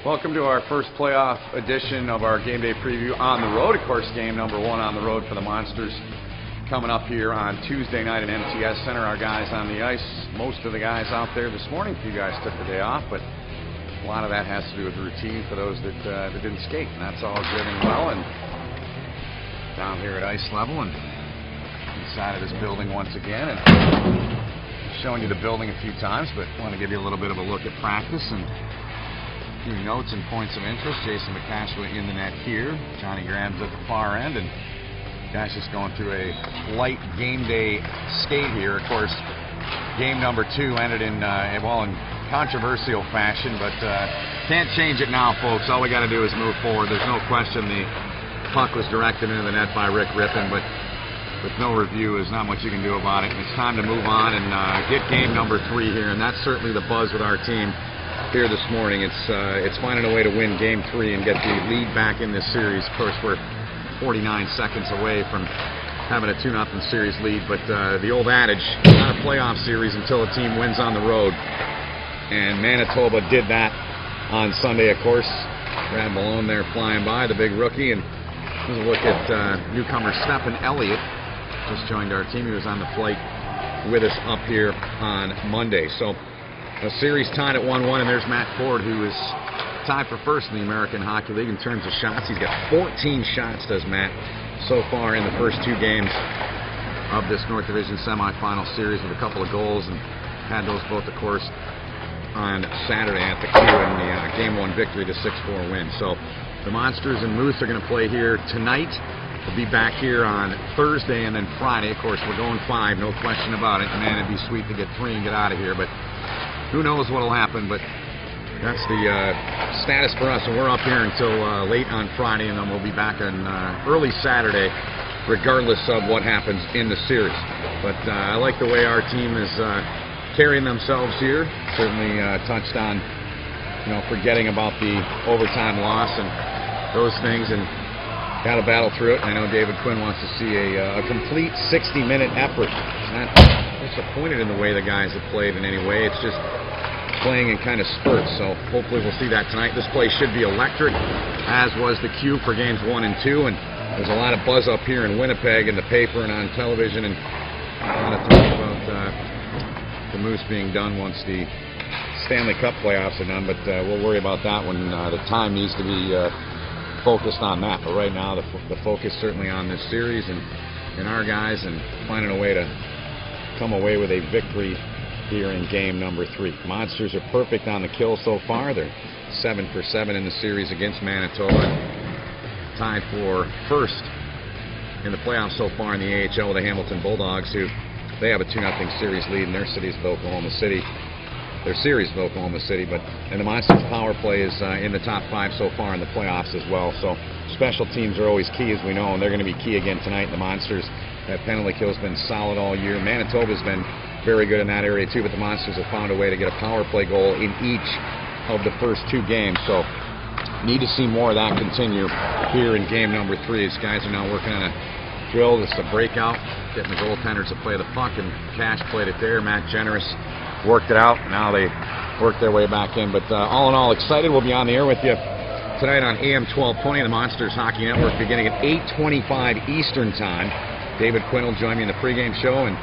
Welcome to our first playoff edition of our game day preview on the road. Of course, game number 1 on the road for the Monsters coming up here on Tuesday night at MTS Center. Our guys on the ice, most of the guys out there this morning. A few guys took the day off, but a lot of that has to do with routine for those that didn't skate, and that's all good and well. And down here at ice level and inside of this building once again, and showing you the building a few times, but want to give you a little bit of a look at practice and a few notes and points of interest. Jason McCashua in the net here. Johnny Graham's at the far end, and guys just going through a light game day skate here. Of course, game number 2 ended in controversial fashion, but can't change it now, folks. All we got to do is move forward. There's no question the puck was directed into the net by Rick Rippon, but with no review, there's not much you can do about it. And it's time to move on and get game number 3 here, and that's certainly the buzz with our team here this morning. It's finding a way to win game 3 and get the lead back in this series. Of course, we're 49 seconds away from having a 2-0 series lead, but the old adage, not a playoff series until a team wins on the road, and Manitoba did that on Sunday, of course. Brad Malone there flying by, the big rookie, and here's a look at newcomer Stephen Elliott. Just joined our team. He was on the flight with us up here on Monday. So a series tied at 1-1, and there's Matt Ford, who is tied for first in the American Hockey League in terms of shots. He's got 14 shots, does Matt, so far in the first 2 games of this North Division semifinal series, with a couple of goals, and had those both, of course, on Saturday at the Q in the Game 1 victory, the 6-4 win. So the Monsters and Moose are going to play here tonight. We'll be back here on Thursday and then Friday. Of course, we're going 5, no question about it. Man, it'd be sweet to get 3 and get out of here, but who knows what will happen. But that's the status for us, and we're up here until late on Friday, and then we'll be back on early Saturday, regardless of what happens in the series. But I like the way our team is carrying themselves here. Certainly touched on, forgetting about the overtime loss and those things, and got to battle through it. I know David Quinn wants to see a complete 60-minute effort. He's not disappointed in the way the guys have played in any way. It's just playing in kind of spurts, so hopefully we'll see that tonight. This place should be electric, as was the Q for games 1 and 2, and there's a lot of buzz up here in Winnipeg in the paper and on television, and a lot of talk about the Moose being done once the Stanley Cup playoffs are done, but we'll worry about that when the time needs to be focused on that. But right now the focus certainly on this series and our guys, and finding a way to come away with a victory here in game number 3. Monsters are perfect on the kill so far. They're 7 for 7 in the series against Manitoba, tied for first in the playoffs so far in the AHL with the Hamilton Bulldogs, who they have a 2-0 series lead in their cities of Oklahoma City. Their series of Oklahoma City, and the Monsters' power play is in the top 5 so far in the playoffs as well. So special teams are always key, as we know, and they're going to be key again tonight. The Monsters, that penalty kill has been solid all year. Manitoba's been very good in that area too, but the Monsters have found a way to get a power play goal in each of the first 2 games. So need to see more of that continue here in game number 3. These guys are now working on a drill. This is a breakout, getting the goaltenders to play the puck, and Cash played it there. Matt Generous worked it out. Now they work their way back in. But all in all, excited. We'll be on the air with you tonight on AM 1220, the Monsters Hockey Network, beginning at 8:25 Eastern Time. David Quinn will join me in the pregame show, and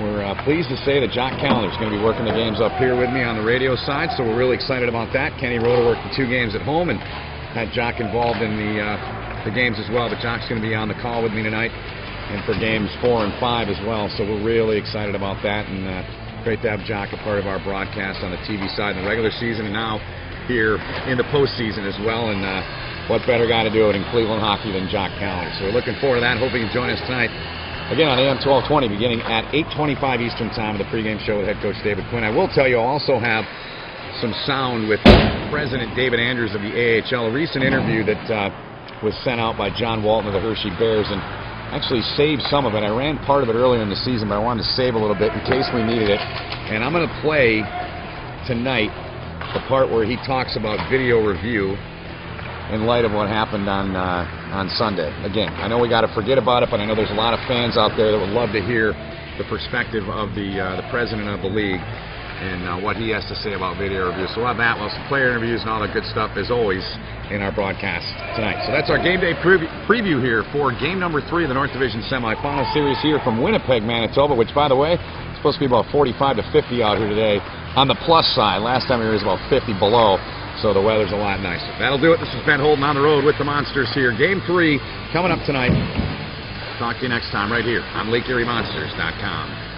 we're pleased to say that Jock Callender's going to be working the games up here with me on the radio side, so we're really excited about that. Kenny Rhoda worked the 2 games at home and had Jock involved in the games as well, but Jock's going to be on the call with me tonight and for games 4 and 5 as well, so we're really excited about that, and great to have Jock a part of our broadcast on the TV side in the regular season, and now here in the postseason as well. And what better guy to do it in Cleveland hockey than Jock Callender? So we're looking forward to that. Hope you can join us tonight, again on AM 1220, beginning at 8:25 Eastern Time, the pregame show with head coach David Quinn. I will tell you, I'll also have some sound with President David Andrews of the AHL, a recent interview that was sent out by John Walton of the Hershey Bears, and actually saved some of it. I ran part of it earlier in the season, but I wanted to save a little bit in case we needed it. And I'm going to play tonight the part where he talks about video review in light of what happened on Sunday. Again, I know we got to forget about it, but I know there's a lot of fans out there that would love to hear the perspective of the president of the league and what he has to say about video reviews. So we'll have that, well, some player interviews and all that good stuff, as always, in our broadcast tonight. So that's our game day preview here for game number 3 of the North Division semifinal series here from Winnipeg, Manitoba, which, by the way, it's supposed to be about 45 to 50 out here today on the plus side. Last time it was about 50 below, so the weather's a lot nicer. That'll do it. This is Ben Holden on the road with the Monsters here. Game 3 coming up tonight. Talk to you next time right here on LakeErieMonsters.com.